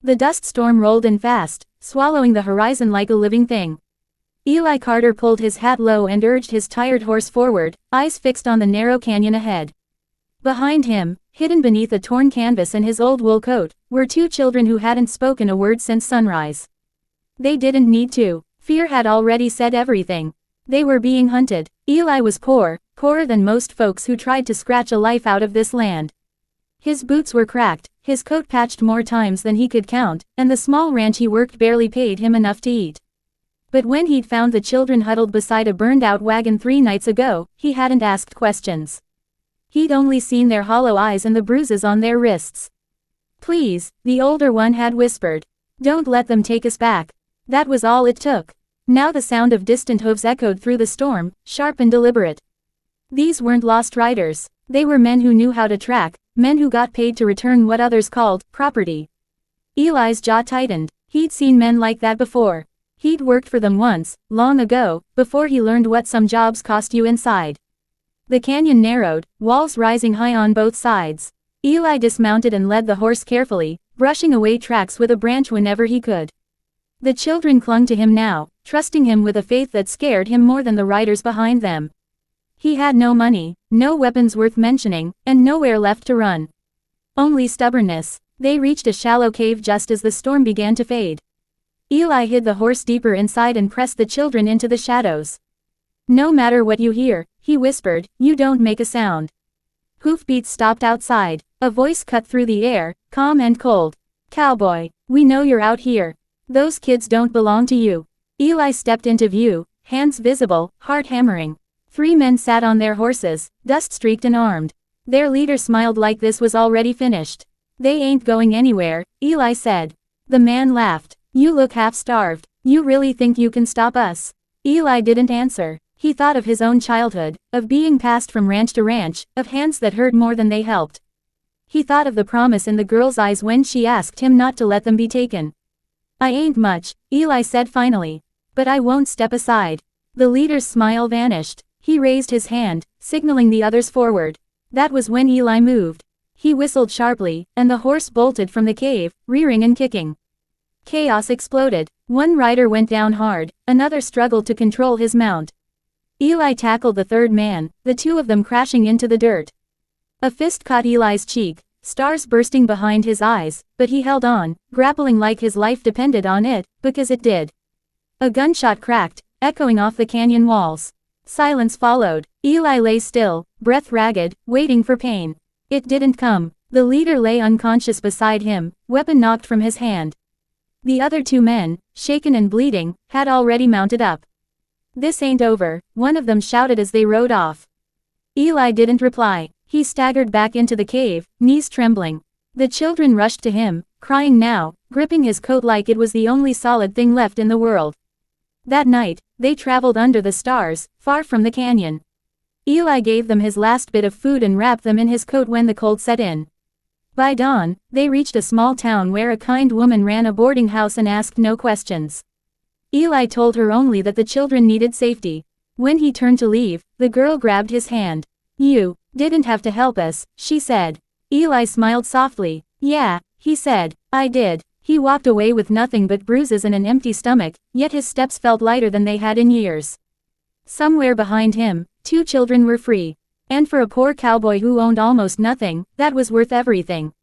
The dust storm rolled in fast, swallowing the horizon like a living thing. Eli Carter pulled his hat low and urged his tired horse forward, eyes fixed on the narrow canyon ahead. Behind him, hidden beneath a torn canvas and his old wool coat, were two children who hadn't spoken a word since sunrise. They didn't need to. Fear had already said everything. They were being hunted. Eli was poor, poorer than most folks who tried to scratch a life out of this land. His boots were cracked, his coat patched more times than he could count, and the small ranch he worked barely paid him enough to eat. But when he'd found the children huddled beside a burned-out wagon 3 nights ago, he hadn't asked questions. He'd only seen their hollow eyes and the bruises on their wrists. "Please," the older one had whispered. "Don't let them take us back." That was all it took. Now the sound of distant hooves echoed through the storm, sharp and deliberate. These weren't lost riders. They were men who knew how to track, men who got paid to return what others called property. Eli's jaw tightened. He'd seen men like that before. He'd worked for them once, long ago, before he learned what some jobs cost you inside. The canyon narrowed, walls rising high on both sides. Eli dismounted and led the horse carefully, brushing away tracks with a branch whenever he could. The children clung to him now, trusting him with a faith that scared him more than the riders behind them. He had no money, no weapons worth mentioning, and nowhere left to run. Only stubbornness. They reached a shallow cave just as the storm began to fade. Eli hid the horse deeper inside and pressed the children into the shadows. "No matter what you hear," he whispered, "you don't make a sound." Hoofbeats stopped outside. A voice cut through the air, calm and cold. "Cowboy, we know you're out here. Those kids don't belong to you." Eli stepped into view, hands visible, heart hammering. 3 men sat on their horses, dust-streaked and armed. Their leader smiled like this was already finished. "They ain't going anywhere," Eli said. The man laughed. "You look half-starved. You really think you can stop us?" Eli didn't answer. He thought of his own childhood, of being passed from ranch to ranch, of hands that hurt more than they helped. He thought of the promise in the girl's eyes when she asked him not to let them be taken. "I ain't much," Eli said finally. "But I won't step aside." The leader's smile vanished. He raised his hand, signaling the others forward. That was when Eli moved. He whistled sharply, and the horse bolted from the cave, rearing and kicking. Chaos exploded. One rider went down hard, another struggled to control his mount. Eli tackled the third man, the 2 of them crashing into the dirt. A fist caught Eli's cheek, stars bursting behind his eyes, but he held on, grappling like his life depended on it, because it did. A gunshot cracked, echoing off the canyon walls. Silence followed. Eli lay still, breath ragged, waiting for pain. It didn't come. The leader lay unconscious beside him, weapon knocked from his hand. The other 2 men, shaken and bleeding, had already mounted up. "This ain't over," one of them shouted as they rode off. Eli didn't reply. He staggered back into the cave, knees trembling. The children rushed to him, crying now, gripping his coat like it was the only solid thing left in the world. That night, they traveled under the stars, far from the canyon. Eli gave them his last bit of food and wrapped them in his coat when the cold set in. By dawn, they reached a small town where a kind woman ran a boarding house and asked no questions. Eli told her only that the children needed safety. When he turned to leave, the girl grabbed his hand. "You didn't have to help us," she said. Eli smiled softly. "Yeah," he said, "I did." He walked away with nothing but bruises and an empty stomach, yet his steps felt lighter than they had in years. Somewhere behind him, 2 children were free. And for a poor cowboy who owned almost nothing, that was worth everything.